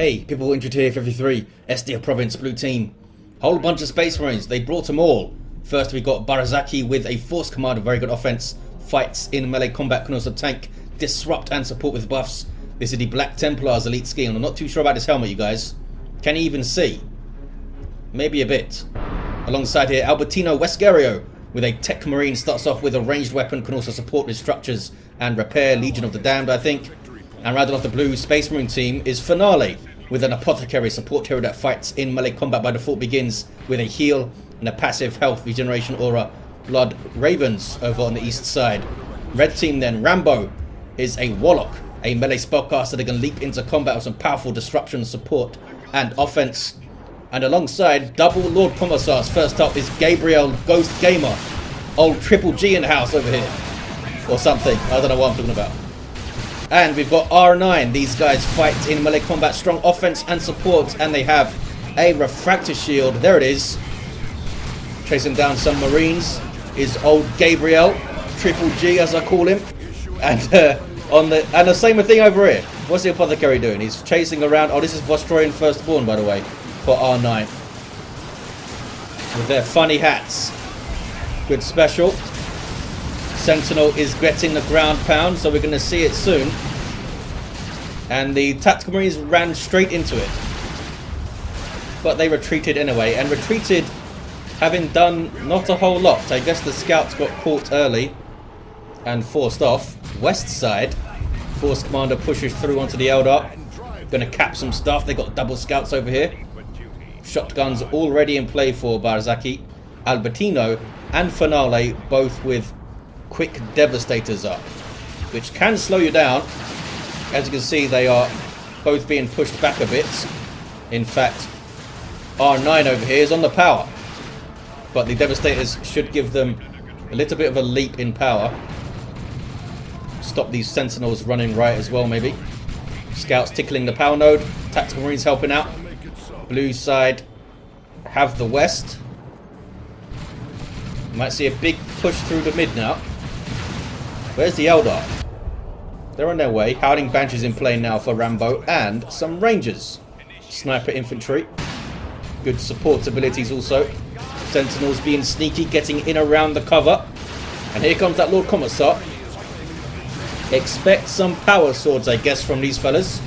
Hey, people interested here, 53, Estia Province, Blue Team. Whole bunch of Space Marines, they brought them all. First we got Barzakhi with a Force Commander, very good offense. Fights in melee combat, can also tank, disrupt and support with buffs. This is the Black Templar's elite scheme. I'm not too sure about this helmet, you guys. Can you even see? Maybe a bit. Alongside here, Albertino Wekerio with a Techmarine, starts off with a ranged weapon, can also support with structures and repair. Legion of the Damned, I think. And rounding off the blue Space Marine team is Finale, with an Apothecary, support hero that fights in melee combat by default, begins with a heal and a passive health regeneration aura. Blood Ravens over on the east side. Red team then, Rambo is a Warlock, a melee spellcaster that can leap into combat with some powerful disruption, support and offense. And alongside, double Lord Commissars. First up is GabrielGhostGamer, old Triple G in the house over here, or something, I don't know what I'm talking about. And we've got R9. These guys fight in melee combat, strong offense and support, and they have a refractor shield. There it is. Chasing down some Marines is old Gabriel, Triple G as I call him. And the same thing over here. What's the Apothecary doing? He's chasing around. Oh, this is Vostroyan Firstborn, by the way, for R9. With their funny hats. Good special. Sentinel is getting the ground pound, so we're going to see it soon. And the Tactical Marines ran straight into it. But they retreated anyway, and retreated having done not a whole lot. I guess the scouts got caught early and forced off. West side, Force Commander pushes through onto the Eldar. Going to cap some stuff. They got double scouts over here. Shotguns already in play for Barzakhi. Albertino and Finale both with quick devastators up, which can slow you down. As you can see, they are both being pushed back a bit. In fact, R9 over here is on the power, but the devastators should give them a little bit of a leap in power. Stop these sentinels running right as well, maybe. Scouts tickling the power node. Tactical Marines helping out. Blue side have the west. Might see a big push through the mid now. Where's the Eldar? They're on their way. Howling Banshees in play now for Rambo and some Rangers. Sniper infantry. Good support abilities also. Sentinels being sneaky, getting in around the cover. And here comes that Lord Commissar. Expect some power swords, I guess, from these fellas.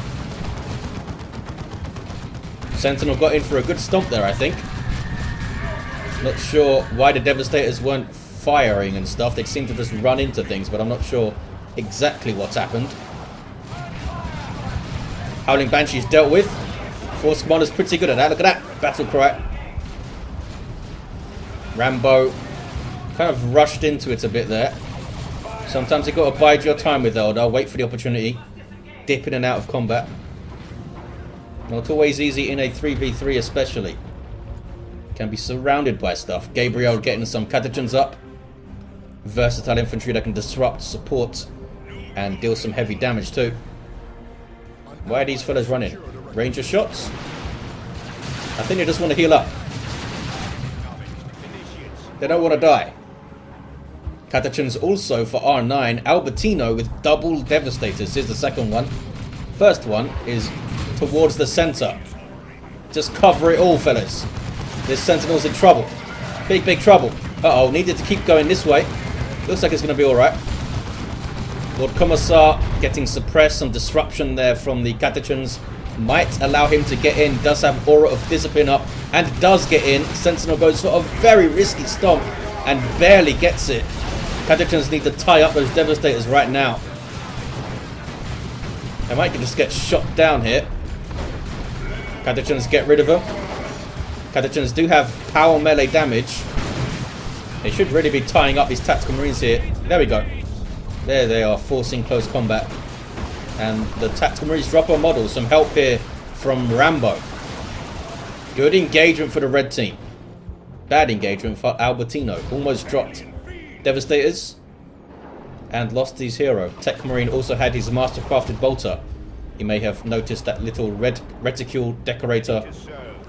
Sentinel got in for a good stomp there, I think. Not sure why the Devastators weren't firing and stuff. They seem to just run into things, but I'm not sure exactly what's happened. Howling Banshees dealt with. Force Commander's pretty good at that. Look at that battle cry. Rambo kind of rushed into it a bit there. Sometimes you've got to bide your time with Eldar. Wait for the opportunity. Dip in and out of combat. Not always easy in a 3v3 especially. Can be surrounded by stuff. Gabriel getting some catechins up. Versatile infantry that can disrupt, support, and deal some heavy damage too. Why are these fellas running? Ranger shots? I think they just want to heal up. They don't want to die. Catechins also for R9. Albertino with double devastators. Here's the second one. First one is towards the center. Just cover it all, fellas. This Sentinel's in trouble. Big, big trouble. Uh-oh, needed to keep going this way. Looks like it's going to be alright. Lord Commissar getting suppressed. Some disruption there from the Catechins. Might allow him to get in. Does have Aura of Discipline up. And does get in. Sentinel goes for a very risky stomp. And barely gets it. Catechins need to tie up those Devastators right now. They might just get shot down here. Catechins get rid of them. Catechins do have power melee damage. They should really be tying up these Tactical Marines here. There we go. There they are, forcing close combat. And the Tactical Marines drop a model. Some help here from Rambo. Good engagement for the red team. Bad engagement for Albertino. Almost dropped Devastators. And lost his hero. Techmarine also had his mastercrafted bolter. You may have noticed that little red reticule decorator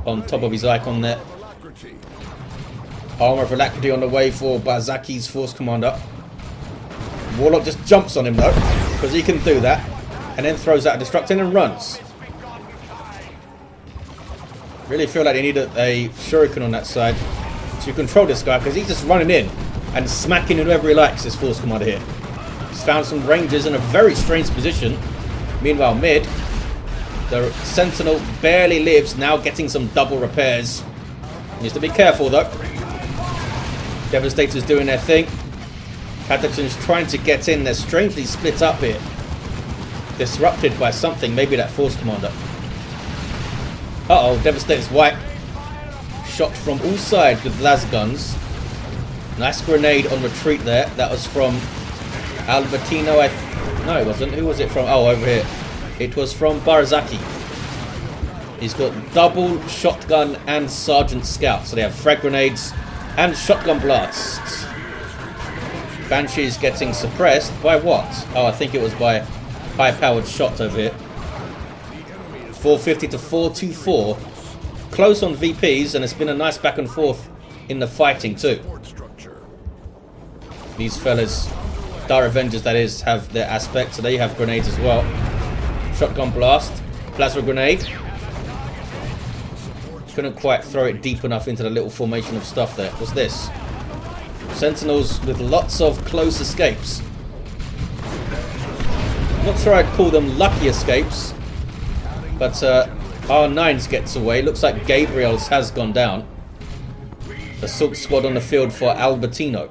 on top of his icon there. Armor of Alacrity on the way for Barzakhi's Force Commander. Warlock just jumps on him though, because he can do that. And then throws out a Destructing and runs. Really feel like they need a shuriken on that side to control this guy, because he's just running in and smacking whoever he likes, this Force Commander here. He's found some Rangers in a very strange position. Meanwhile, mid, the Sentinel barely lives, now getting some double repairs. Needs to be careful though. Devastator's doing their thing. Cataclysm's trying to get in. They're strangely split up here. Disrupted by something, maybe that Force Commander. Uh-oh, Devastator's wiped. Shot from all sides with las guns. Nice grenade on retreat there. That was from Albertino. No, it wasn't. Who was it from? Oh, over here. It was from Barzakhi. He's got double shotgun and sergeant scout. So they have frag grenades and shotgun blasts. Banshee's getting suppressed by what? Oh, I think it was by high-powered shots over here. 450 to 424. Close on VPs, and it's been a nice back and forth in the fighting too. These fellas, Dire Avengers that is, have their aspect, so they have grenades as well. Shotgun blast, plasma grenade. Couldn't quite throw it deep enough into the little formation of stuff there. What's this? Sentinels with lots of close escapes. I'm not sure I'd call them lucky escapes, but R9's gets away. Looks like Gabriel's has gone down. Assault squad on the field for Albertino,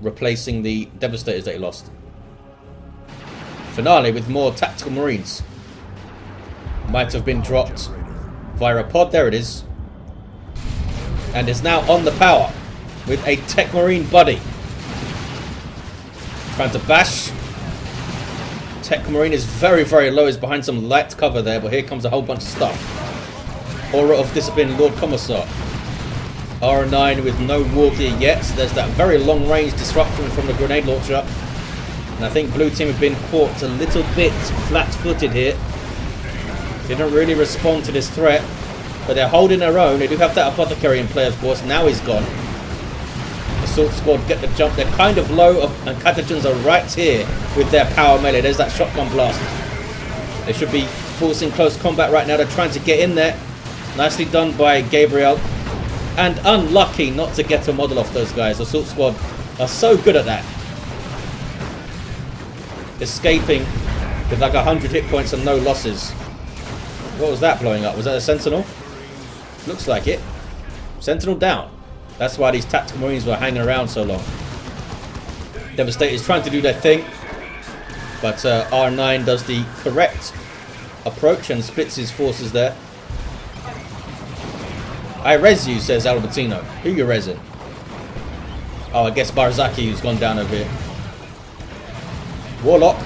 replacing the Devastators that he lost. Finale with more tactical marines. Might have been dropped via a pod. There it is. And is now on the power with a Techmarine buddy. Trying to bash. Techmarine is very, very low. He's behind some light cover there, but here comes a whole bunch of stuff. Aura of Discipline, Lord Commissar. R9 with no war gear yet. So there's that very long range disruption from the grenade launcher. And I think blue team have been caught a little bit flat-footed here. Didn't really respond to this threat, but they're holding their own. They do have that Apothecary in play, of course. Now he's gone. Assault squad get the jump. They're kind of low, and Catachans are right here with their power melee. There's that shotgun blast. They should be forcing close combat right now. They're trying to get in there. Nicely done by Gabriel. And unlucky not to get a model off those guys. Assault squad are so good at that. Escaping with like 100 hit points and no losses. What was that blowing up? Was that a Sentinel? Looks like it. Sentinel down. That's why these tactical marines were hanging around so long. Devastator is trying to do their thing, but R9 does the correct approach and splits his forces there. I res you, says Albertino. Who you resin? Oh, I guess Barzakhi, who's gone down over here. Warlock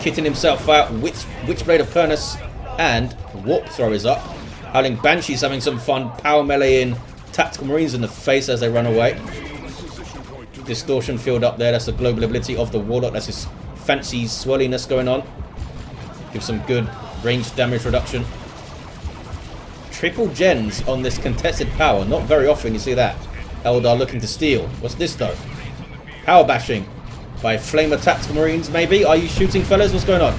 kitting himself out. Witchblade of Kernus and Warp Throw is up. Howling Banshee's having some fun. Power melee in. Tactical Marines in the face as they run away. Distortion field up there. That's the global ability of the Warlock. That's his fancy swirliness going on. Gives some good range damage reduction. Triple gens on this contested power. Not very often you see that. Eldar looking to steal. What's this though? Power bashing by Flamer Tactical Marines maybe? Are you shooting fellas? What's going on?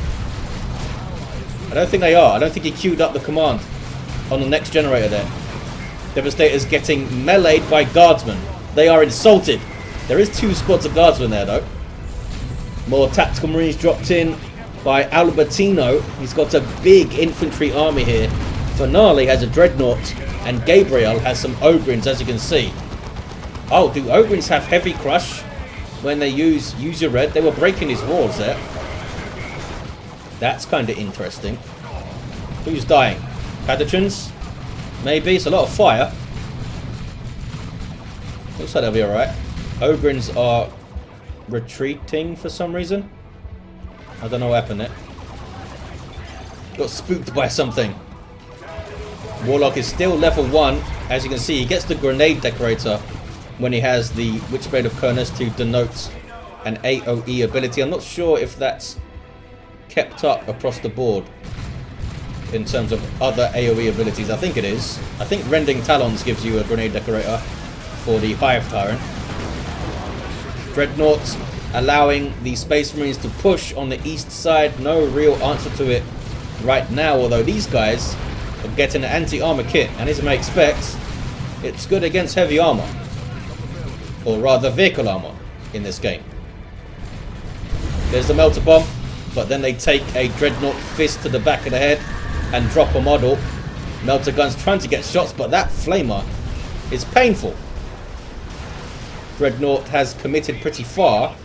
I don't think they are. I don't think he queued up the command on the next generator there. Devastator's getting meleeed by guardsmen. They are insulted. There is 2 squads of guardsmen there though. More tactical marines dropped in by Albertino. He's got a big infantry army here. Finale has a dreadnought and Gabriel has some Ogrins, as you can see. Oh, do Ogrins have heavy crush when they use your red? They were breaking his walls there. That's kind of interesting. Who's dying? Catachans? Maybe. It's a lot of fire. Looks like they'll be alright. Ogrins are retreating for some reason. I don't know what happened there. Got spooked by something. Warlock is still level 1. As you can see, he gets the grenade decorator when he has the Witchblade of Kernus to denote an AoE ability. I'm not sure if that's kept up across the board in terms of other AoE abilities. I think it is. I think Rending Talons gives you a grenade decorator for the Hive Tyrant. Dreadnoughts allowing the Space Marines to push on the east side. No real answer to it right now, although these guys of getting an anti-armor kit, and as you may expect, it's good against heavy armor, or rather vehicle armor in this game. There's the melter bomb, but then they take a dreadnought fist to the back of the head and drop a model. Melter guns trying to get shots, but that flamer is painful. Dreadnought has committed pretty far.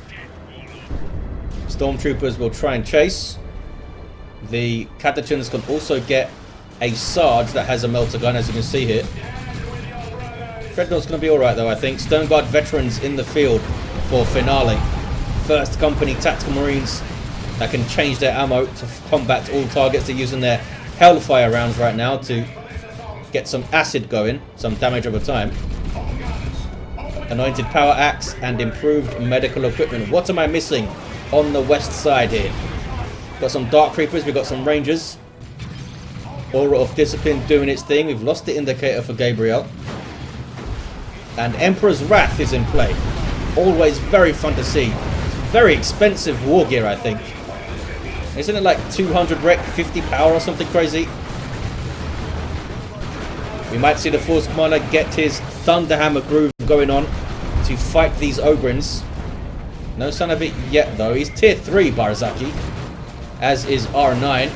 Stormtroopers will try and chase. The Catachans can also get a Sarge that has a melter gun, as you can see here. Dreadnought's going to be alright though, I think. Stone Guard veterans in the field for finale. First company tactical marines that can change their ammo to combat all targets. They're using their Hellfire rounds right now to get some acid going, some damage over time. Anointed power axe and improved medical equipment. What am I missing on the west side here? Got some Dark Creepers, we've got some Rangers. Aura of Discipline doing its thing. We've lost the indicator for Gabriel. And Emperor's Wrath is in play. Always very fun to see. Very expensive war gear, I think. Isn't it like 200 rec, 50 power or something crazy? We might see the Force Commander get his Thunderhammer groove going on to fight these Ogrins. No sign of it yet though. He's tier 3 Barzakhi, as is R9.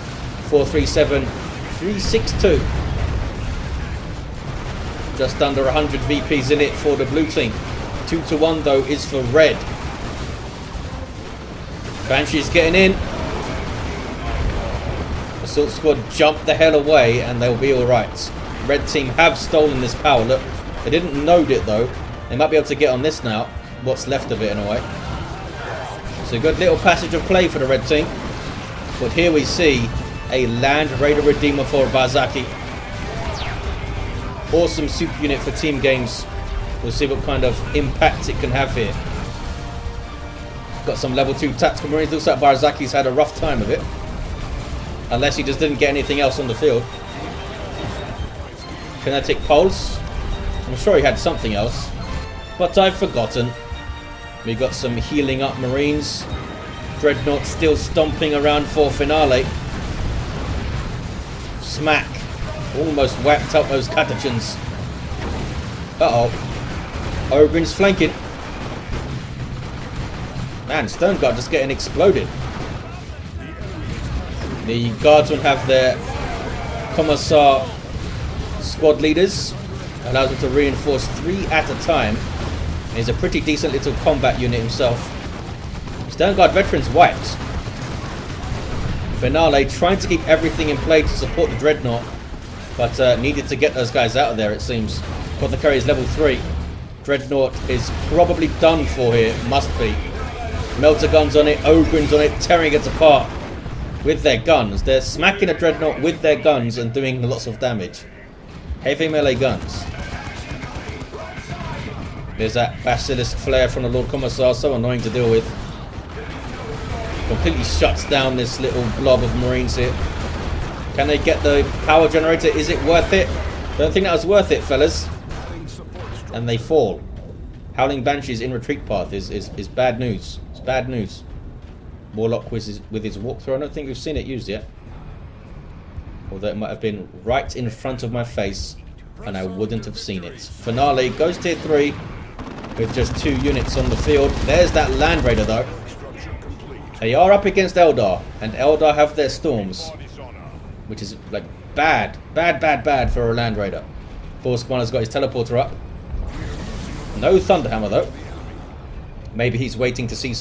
437 362. Just under 100 VPs in it for the blue team. 2-1 though is for red. Banshee's getting in. Assault squad jump the hell away and they'll be alright. Red team have stolen this power. Look, they didn't node it though. They might be able to get on this now. What's left of it in a way. So a good little passage of play for the red team. But here we see a Land Raider Redeemer for Barzakhi. Awesome super unit for team games. We'll see what kind of impact it can have here. Got some level 2 tactical marines. Looks like Barzakhi's had a rough time of it. Unless he just didn't get anything else on the field. Kinetic Pulse. I'm sure he had something else. But I've forgotten. We got some healing up marines. Dreadnought still stomping around for finale. Smack. Almost whacked up those Catachans. Uh-oh. Ogren's flanking. Man, Stone Guard just getting exploded. The Guardsmen have their Commissar squad leaders. Allows them to reinforce 3 at a time. He's a pretty decent little combat unit himself. Stone Guard veterans wiped. Finale trying to keep everything in play to support the Dreadnought. But needed to get those guys out of there, it seems. Apothecary is level 3. Dreadnought is probably done for here. Must be. Melter guns on it, Ogrins on it, tearing it apart with their guns. They're smacking a Dreadnought with their guns and doing lots of damage. Heavy melee guns. There's that Basilisk Flare from the Lord Commissar, so annoying to deal with. Completely shuts down this little blob of Marines here. Can they get the power generator? Is it worth it? Don't think that was worth it, fellas. And they fall. Howling Banshees in retreat path is bad news. It's bad news. Warlock with his walkthrough. I don't think we've seen it used yet. Although it might have been right in front of my face and I wouldn't have seen it. Finale goes tier 3 with just 2 units on the field. There's that Land Raider though. They are up against Eldar, and Eldar have their storms, which is like bad for a Land Raider. Force Commander's got his teleporter up. No Thunderhammer though. Maybe he's waiting to see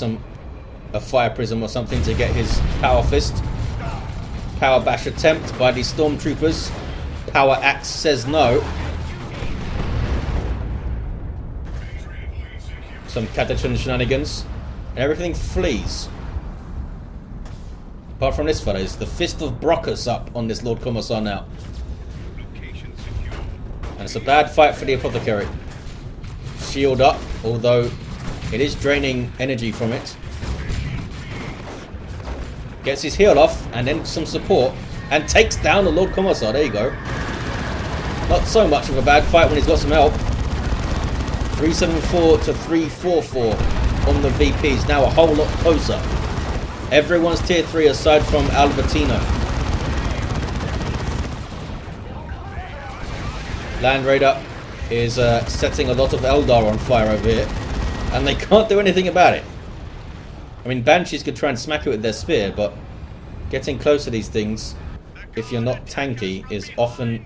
a Fire Prism or something to get his Power Fist. Power Bash attempt by the Stormtroopers. Power Axe says no. Some Catachan shenanigans. And everything flees. Apart from this fella, is the Fist of Brockus up on this Lord Commissar now. And it's a bad fight for the Apothecary. Shield up, although it is draining energy from it. Gets his heal off, and then some support, and takes down the Lord Commissar. There you go. Not so much of a bad fight when he's got some help. 374 to 344 on the VPs, now a whole lot closer. Everyone's tier 3 aside from Albertino. Land Raider is setting a lot of Eldar on fire over here, and they can't do anything about it. I mean, Banshees could try and smack it with their spear, but getting close to these things, if you're not tanky, is often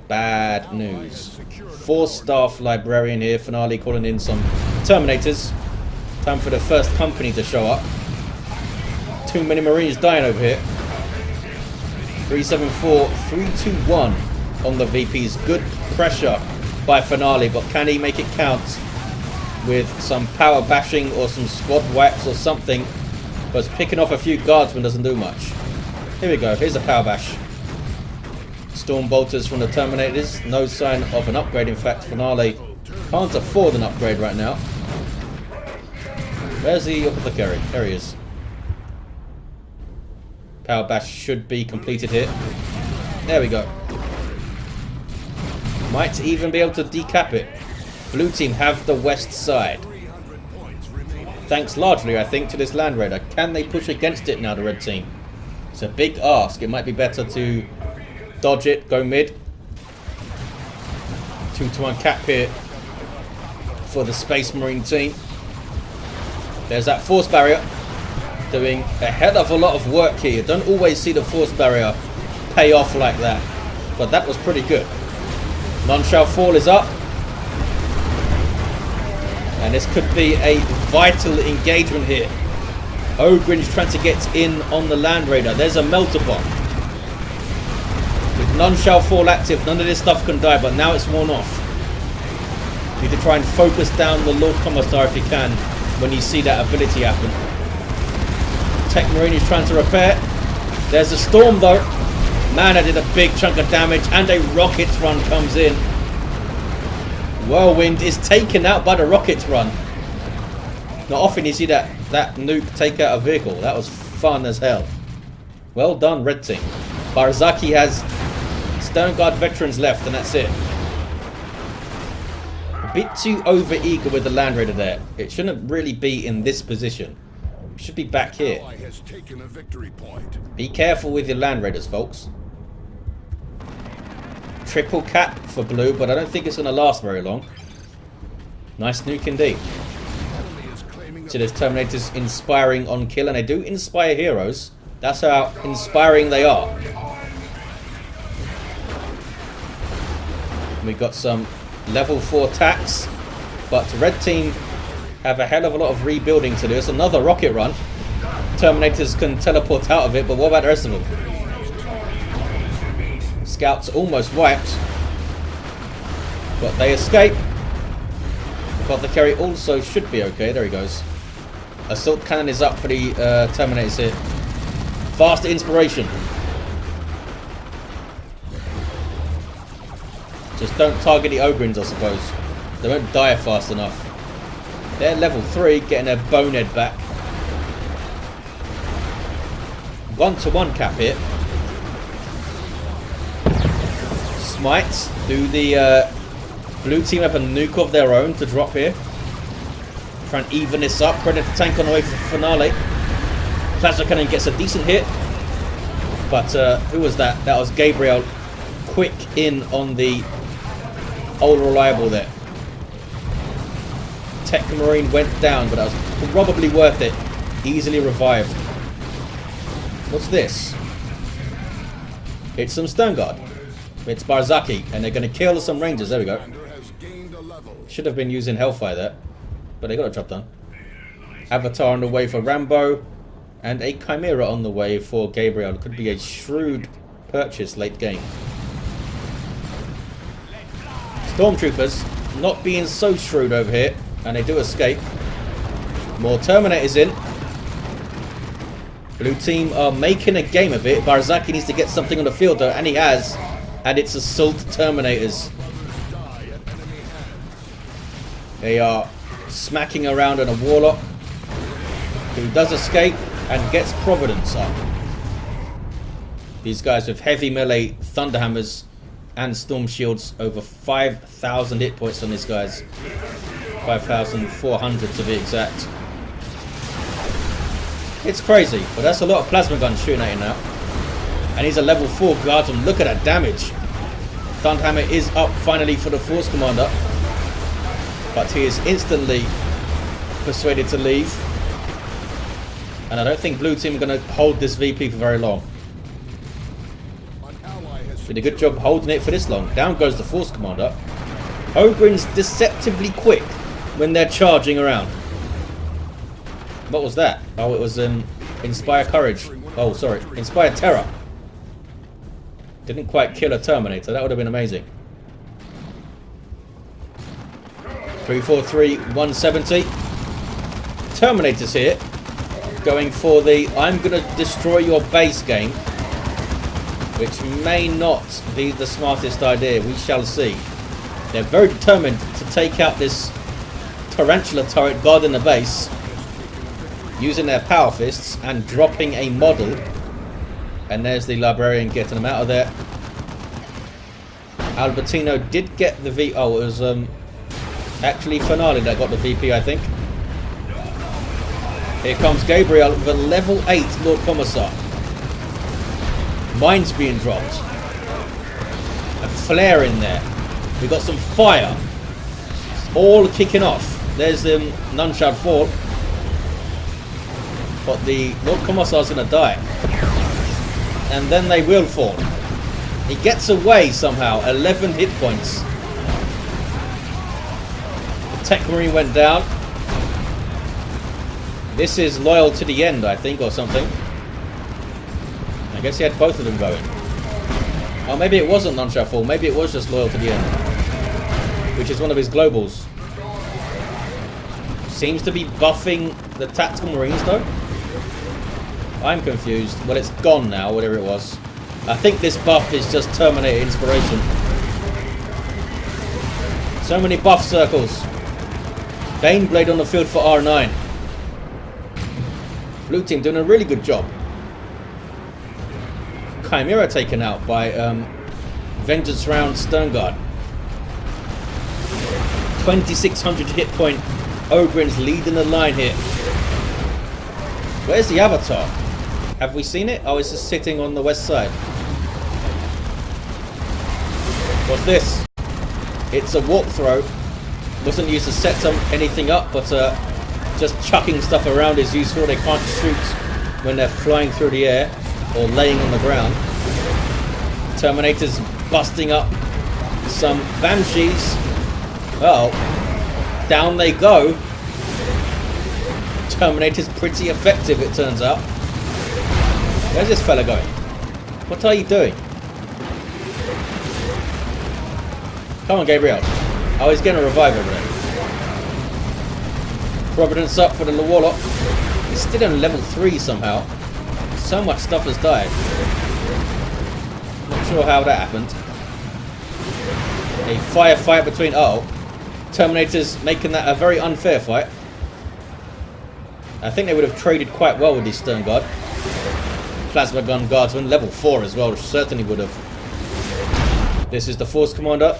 bad news. 4-staff Librarian here, Finale calling in some Terminators. Time for the first company to show up. Too many Marines dying over here. 374, 321 on the VPs. Good pressure by Finale, but can he make it count with some power bashing or some squad wipes or something? But picking off a few guardsmen doesn't do much. Here we go, here's a power bash. Storm bolters from the Terminators. No sign of an upgrade. In fact, Finale can't afford an upgrade right now. Where's the Apothecary? There he is. Power bash should be completed here. There we go. Might even be able to decap it. Blue team have the west side. Thanks largely, I think, to this Land Raider. Can they push against it now, the red team? It's a big ask. It might be better to dodge it, go mid. 2-to-1 cap here for the Space Marine team. There's that force barrier. Doing a hell of a lot of work here. You don't always see the force barrier pay off like that. But that was pretty good. None shall fall is up. And this could be a vital engagement here. Ogrin's trying to get in on the Land Raider. There's a melter bomb. With none shall fall active, none of this stuff can die, but now it's worn off. You need to try and focus down the Lord Commissar if you can when you see that ability happen. Techmarine is trying to repair. There's a storm though. Man, I did a big chunk of damage, and a rockets run comes in. Whirlwind is taken out by the rockets run. Not often you see that nuke take out a vehicle. That was fun as hell. Well done, red team. Barzakhi has Stone Guard veterans left, and that's it. A bit too over-eager with the Land Raider there. It shouldn't really be in this position. It should be back here. Be careful with your Land Raiders, folks. Triple cap for blue, but I don't think it's going to last very long. Nice nuke indeed. So there's Terminators inspiring on kill, and they do inspire heroes. That's how inspiring they are. We've got some level 4 attacks, but red team have a hell of a lot of rebuilding to do. It's another rocket run. Terminators can teleport out of it, but what about the rest of them? Scouts almost wiped, but they escape. Apothecary also should be okay. There he goes. Assault cannon is up for the Terminators here. Faster inspiration. Just don't target the Ogrins, I suppose. They won't die fast enough. They're level 3, getting their bonehead back. 1-to-1 cap here. Smites. Do the blue team have a nuke of their own to drop here? Try and even this up. Predator tank on the way for Finale. Plasma cannon gets a decent hit. But who was that? That was Gabriel. Quick in on the old reliable there. Techmarine went down, but that was probably worth it. Easily revived. What's this? It's some Stone Guard. It's Barzakhi, and they're going to kill some Rangers. There we go. Should have been using Hellfire there, but they got a job done. Avatar on the way for Rambo, and a Chimera on the way for Gabriel. Could be a shrewd purchase late game. Stormtroopers not being so shrewd over here, and they do escape. More Terminators in. Blue team are making a game of it. Barzakhi needs to get something on the field though, and he has. And it's Assault Terminators. They are smacking around on a Warlock who does escape and gets Providence up. These guys with heavy melee Thunderhammers and Storm Shields, over 5,000 hit points on these guys. 5,400 to be exact. It's crazy, but that's a lot of plasma guns shooting at you now. And he's a level 4 guardsman. Look at that damage. Thunderhammer is up finally for the Force Commander. But he is instantly persuaded to leave. And I don't think blue team are going to hold this VP for very long. Did a good job holding it for this long. Down goes the Force Commander. Ogryn's deceptively quick when they're charging around. What was that? Oh, it was Inspire Courage. Oh, sorry. Inspire Terror. Didn't quite kill a Terminator. That would have been amazing. 343, 170. Terminators here. Going for the I'm going to destroy your base game. Which may not be the smartest idea. We shall see. They're very determined to take out this tarantula turret guarding the base. Using their power fists and dropping a model. And there's the librarian getting them out of there. Albertino did get the V. Oh, it was actually Finale that got the VP, I think. Here comes Gabriel with a level 8 Lord Commissar. Mines being dropped. A flare in there. We got some fire. It's all kicking off. There's none shall fall. But the Lord Commissar's going to die. And then they will fall. He gets away somehow. 11 hit points. The Techmarine went down. This is loyal to the end, I think, or something. I guess he had both of them going. Oh, maybe it wasn't none shall fall. Maybe it was just loyal to the end. Which is one of his globals. Seems to be buffing the tactical marines, though. I'm confused. Well, it's gone now, whatever it was. I think this buff is just Terminator inspiration. So many buff circles. Baneblade on the field for R9. Blue team doing a really good job. Chimera taken out by Vengeance Round Stern Guard. 2600 hit point. Ogryn's leading the line here. Where's the Avatar? Have we seen it? Oh, it's just sitting on the west side. What's this? It's a warp throw. Wasn't used to set anything up, but just chucking stuff around is useful. They can't shoot when they're flying through the air or laying on the ground. Terminators busting up some Banshees. Oh, down they go. Terminator's pretty effective, it turns out. Where's this fella going? What are you doing? Come on, Gabriel. Oh, he's getting a revive over there. Providence up for the Warlock. He's still on level 3 somehow. So much stuff has died. Not sure how that happened. A firefight between... Oh. Terminators making that a very unfair fight. I think they would have traded quite well with these Stern Guard. Plasma Gun Guardsman, level 4 as well, certainly would have. This is the Force Commander.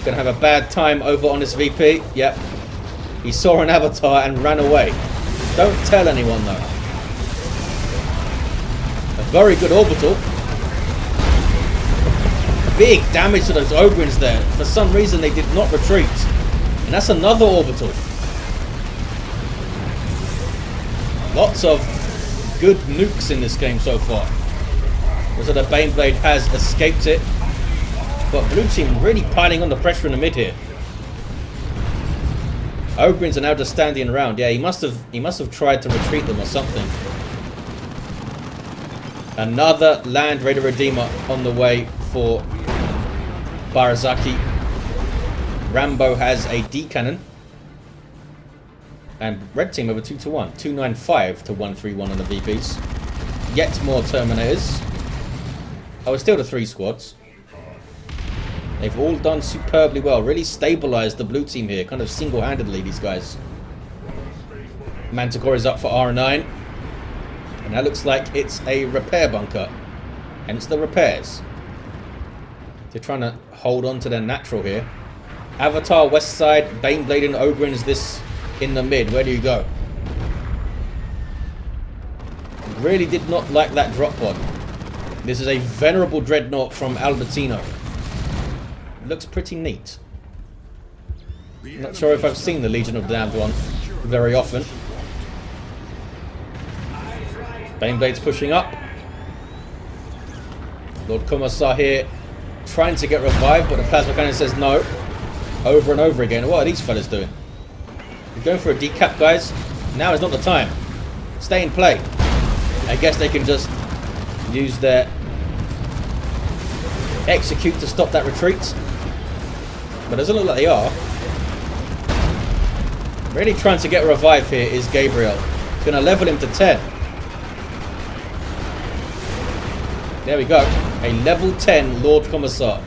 Gonna have a bad time over on this VP. Yep. He saw an Avatar and ran away. Don't tell anyone though. A very good orbital. Big damage to those Ogryns there. For some reason they did not retreat. And that's another orbital. Lots of good nukes in this game so far. So the Baneblade has escaped it. But blue team really piling on the pressure in the mid here. Ogryns are now just standing around. Yeah, he must have tried to retreat them or something. Another Land Raider Redeemer on the way for Barzakhi. Rambo has a D cannon. And red team over 2-1. 295 to 131 on the VPs. Yet more Terminators. Oh, it's still the 3 squads. They've all done superbly well. Really stabilized the blue team here. Kind of single-handedly, these guys. Manticore is up for R9. And that looks like it's a repair bunker. Hence the repairs. They're trying to hold on to their natural here. Avatar west side. Baneblade and Ogryns this in the mid. Where do you go? Really did not like that drop pod. This is a venerable dreadnought from Albertino. looks pretty neat. Not sure if I've seen the Legion of the Damned one very often. Baneblade's pushing up. Lord Commissar here trying to get revived, but the plasma cannon says no. Over and over again. What are these fellas doing? They're going for a decap, guys. Now is not the time. Stay in play. I guess they can just use their execute to stop that retreat. But it doesn't look like they are. Really trying to get a revive here is Gabriel. He's going to level him to 10. There we go. A level 10 Lord Commissar.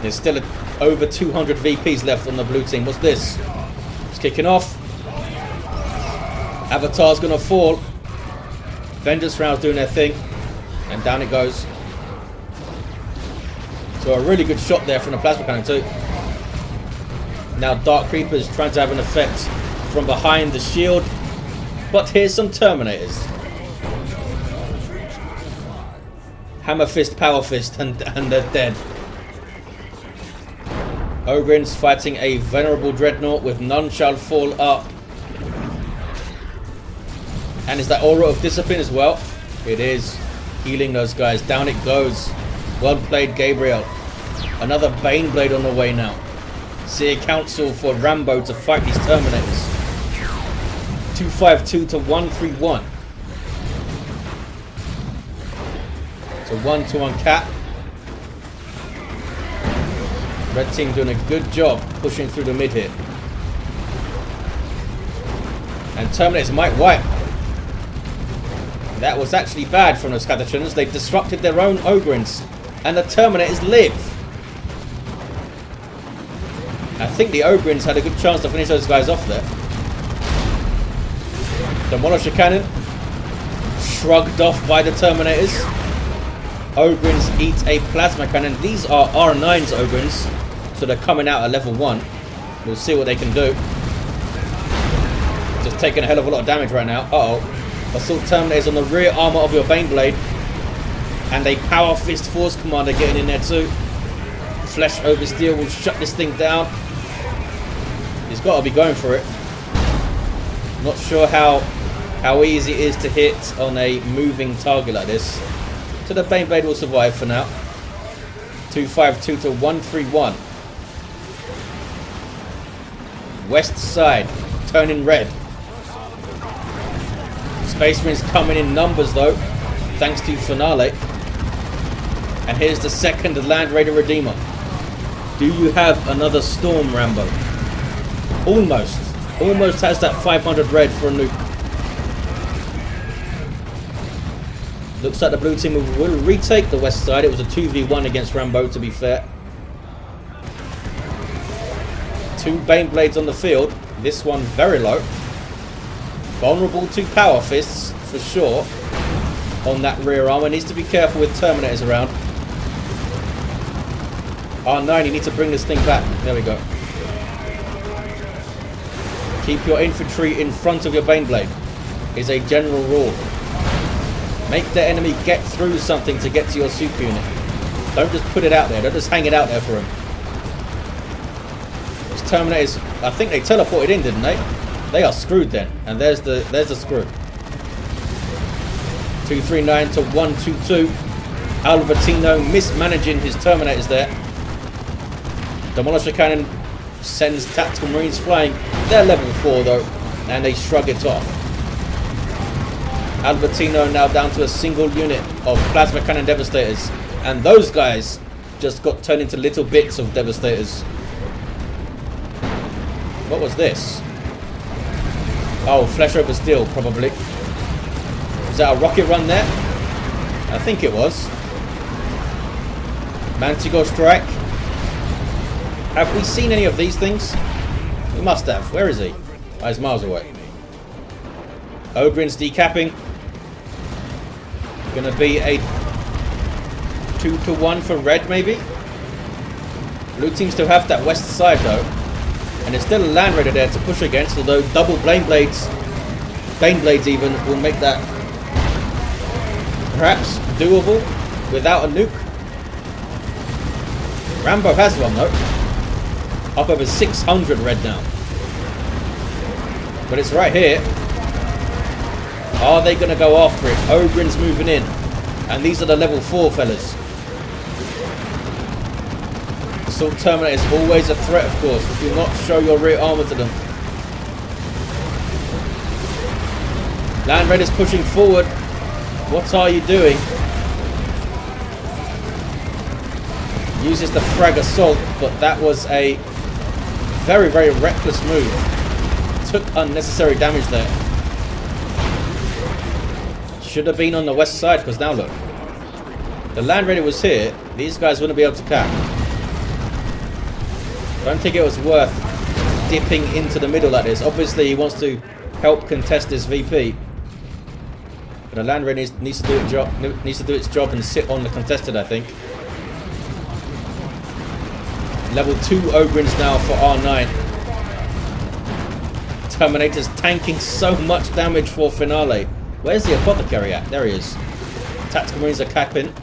There's still over 200 VPs left on the blue team. What's this? It's kicking off. Avatar's going to fall. Vengeance rounds doing their thing. And down it goes. So a really good shot there from the plasma cannon too. Now Dark Creepers trying to have an effect from behind the shield. But here's some Terminators. Hammer Fist, Power Fist, and they're dead. Ogrins fighting a Venerable Dreadnought with None Shall Fall Up. And is that Aura of Discipline as well? It is. Healing those guys. Down it goes. Well played, Gabriel. Another Baneblade on the way now. See a council for Rambo to fight these Terminators. 252 to 131. So 1-to-1 cap. Red team doing a good job pushing through the mid here. And Terminators might wipe. That was actually bad from the Scattertrons. They disrupted their own Ogrins. And the Terminators live. I think the Ogrins had a good chance to finish those guys off there. Demolisher Cannon. Shrugged off by the Terminators. Ogrins eat a Plasma Cannon. These are R9's Ogrins. So they're coming out at level 1. We'll see what they can do. Just taking a hell of a lot of damage right now. Uh-oh. Assault Terminators on the rear armor of your Baneblade. And a Power Fist Force Commander getting in there too. Flesh over Steel will shut this thing down. He's got to be going for it. Not sure how easy it is to hit on a moving target like this. So the Baneblade will survive for now. 252 to 131. West side turning red. Space Marines coming in numbers though, thanks to Finale. And here's the second Land Raider Redeemer. Do you have another Storm, Rambo? Almost. Almost has that 500 red for a nuke. Looks like the blue team will retake the west side. It was a 2v1 against Rambo, to be fair. 2 Baneblades on the field. This one very low. Vulnerable to Power Fists, for sure. On that rear armor. Needs to be careful with Terminators around. R9, you need to bring this thing back. There we go. Keep your infantry in front of your Baneblade. Is a general rule. Make the enemy get through something to get to your super unit. Don't just put it out there. Don't just hang it out there for him. These Terminators, I think they teleported in, didn't they? They are screwed then. And there's the screw. 239 to 122. Albertino mismanaging his Terminators there. Demolisher Cannon sends Tactical Marines flying. They're level 4 though, and they shrug it off. Albertino now down to a single unit of Plasma Cannon Devastators. And those guys just got turned into little bits of Devastators. What was this? Oh, Flesh over Steel, probably. Was that a rocket run there? I think it was. Manticore Strike. Have we seen any of these things? We must have. Where is he? Oh, he's miles away. Ogrin's decapping. Gonna be a 2-to-1 for red, maybe? Blue team still have that west side though. And there's still a Land Raider there to push against, although double Baneblades even, will make that perhaps doable without a nuke. Rambo has one though. Up over 600 red now. But it's right here. Are they going to go after it? Ogren's moving in. And these are the level 4 fellas. Assault Terminator is always a threat, of course. Do not show your rear armor to them. Land Raiders pushing forward. What are you doing? Uses the frag assault, but that was a very, very reckless move. Took unnecessary damage there. Should have been on the west side, because now look. The Land Raider was here. These guys wouldn't be able to cap. Don't think it was worth dipping into the middle like this. Obviously, he wants to help contest this VP. But the Land Raider needs to do its job and sit on the contested, I think. Level 2 Ogryns now for R9. Terminator's tanking so much damage for Finale. Where's the Apothecary at? There he is. Tactical Marines are capping.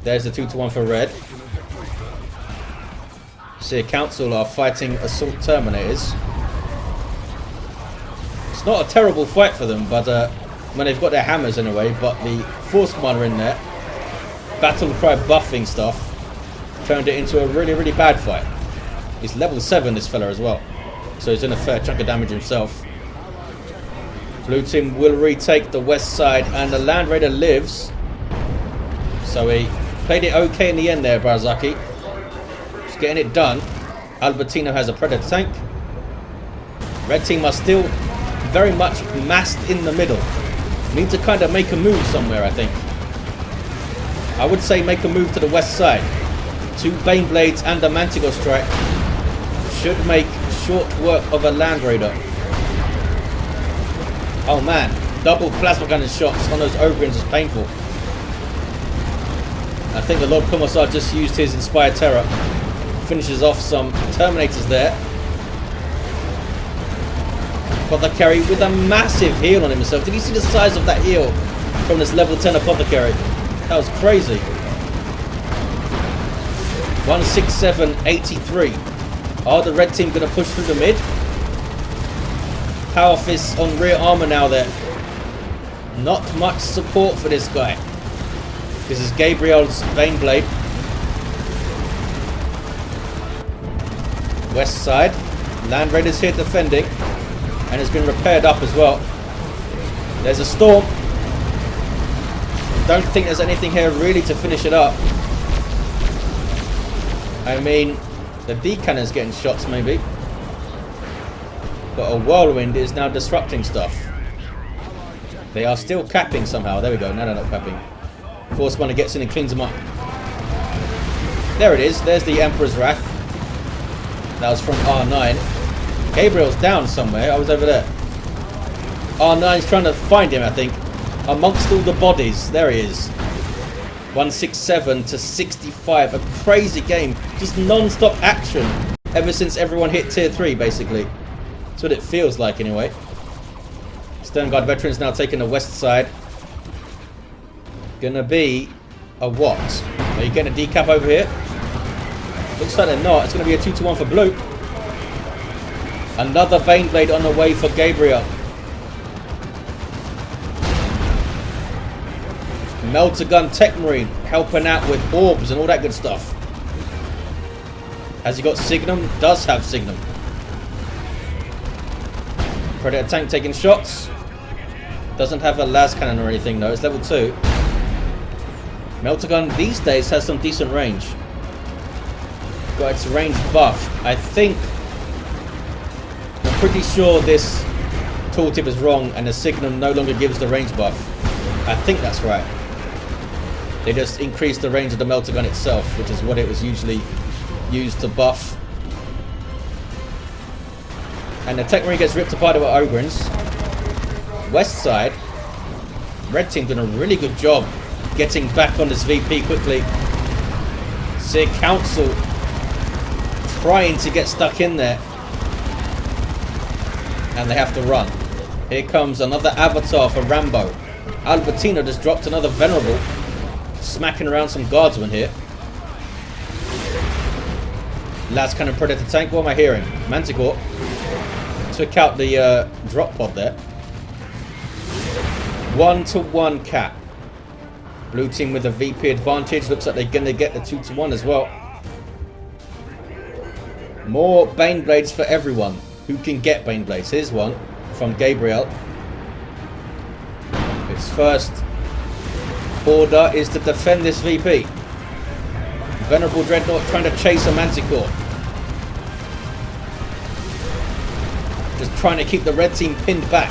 There's the 2-1 for red. See, a council are fighting Assault Terminators. It's not a terrible fight for them, but when they've got their hammers anyway, but the Force Commander in there, Battle Cry buffing stuff, turned it into a really, really bad fight. He's level 7, this fella, as well. So he's in a fair chunk of damage himself. Blue team will retake the west side, and the Land Raider lives. So he played it okay in the end there, Barzakhi. Just getting it done. Albertino has a Predator tank. Red team are still very much massed in the middle. Need to kind of make a move somewhere, I think. I would say make a move to the west side. 2 Bane Blades and a Manticore Strike should make short work of a Land Raider. Oh man, double plasma cannon shots on those Ogryns is painful. I think the Lord Commissar just used his Inspired Terror. Finishes off some Terminators there. Apothecary with a massive heal on himself. Did you see the size of that heal from this level 10 Apothecary? That was crazy. 167.83. Are the red team going to push through the mid? Power Fists on rear armor now there. Not much support for this guy. This is Gabriel's Vein Blade. West side. Land Raiders here defending. And it's been repaired up as well. There's a storm. Don't think there's anything here really to finish it up. I mean, the D-cannon's getting shots maybe. But a whirlwind is now disrupting stuff. They are still capping somehow. There we go. No, they're not capping. Force Commander gets in and cleans them up. There it is. There's the Emperor's Wrath. That was from R9. Gabriel's down somewhere. I was over there. R9's trying to find him, I think. Amongst all the bodies. There he is. 167 to 65. A crazy game. Just non-stop action. Ever since everyone hit tier 3, basically. That's what it feels like, anyway. Stern Guard veterans now taking the west side. Gonna be a what? Are you getting a decap over here? Looks like they're not. It's gonna be a 2-1 for blue. Another Bane Blade on the way for Gabriel. Melter Gun Techmarine helping out with orbs and all that good stuff. Has he got Signum? Does have Signum. Predator tank taking shots. Doesn't have a las cannon or anything though. It's level 2. Melter Gun these days has some decent range. Got its range buff. I'm pretty sure this tooltip is wrong and the Signum no longer gives the range buff. I think that's right. They just increased the range of the Melter Gun itself, which is what it was usually used to buff. And the Techmarine gets ripped apart by Ogryns. West side. Red team done a really good job getting back on this VP quickly. See Council trying to get stuck in there. And they have to run. Here comes another avatar for Rambo. Albertino just dropped another Venerable. Smacking around some guardsmen here. Las Cannon Predator tank. What am I hearing? Manticore. Took out the drop pod there. 1-to-1 cap. Blue team with a VP advantage. Looks like they're going to get the 2-to-1 as well. More Bane Blades for everyone who can get Bane Blades. Here's one from Gabriel. His first order is to defend this VP. Venerable Dreadnought trying to chase a Manticore. Just trying to keep the red team pinned back.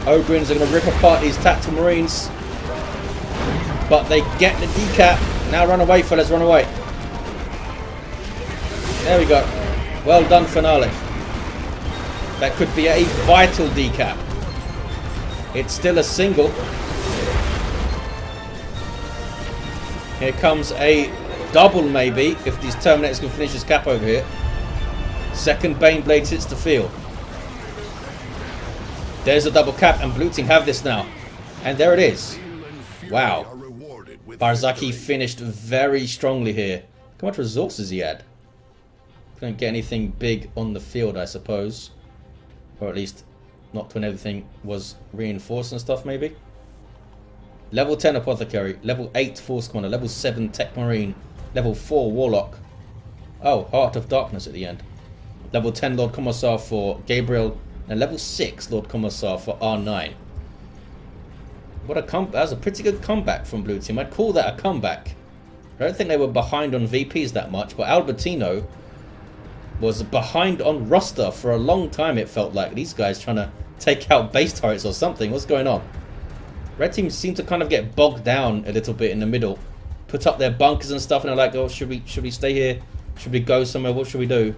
Ogrins are going to rip apart these tactical marines. But they get the decap. Now run away, fellas, run away. There we go. Well done, finale. That could be a vital decap. It's still a single. Here comes a double, maybe, if these Terminators can finish this cap over here. Second Bane Blade hits the field. There's a double cap, and blue team have this now. And there it is. Wow. Barzakhi finished very strongly here. Look how much resources he had. Couldn't get anything big on the field, I suppose. Or at least not when everything was reinforced and stuff, maybe. Level 10 Apothecary. Level 8 Force Commander. Level 7 Techmarine. Level 4 Warlock. Oh, Heart of Darkness at the end. Level 10 Lord Commissar for Gabriel. And level 6 Lord Commissar for R9. What a that was a pretty good comeback from blue team. I'd call that a comeback. I don't think they were behind on VPs that much, but Albertino was behind on roster for a long time, it felt like. These guys trying to take out base turrets or something. What's going on? Red team seem to kind of get bogged down a little bit in the middle. Put up their bunkers and stuff, and they're like, oh, should we stay here? Should we go somewhere? What should we do?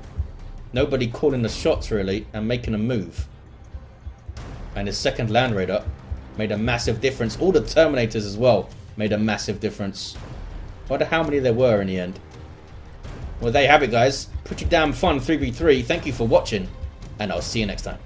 Nobody calling the shots, really, and making a move. And his second Land Raider made a massive difference. All the Terminators as well made a massive difference. I wonder how many there were in the end. Well, there you have it, guys. Pretty damn fun 3v3. Thank you for watching, and I'll see you next time.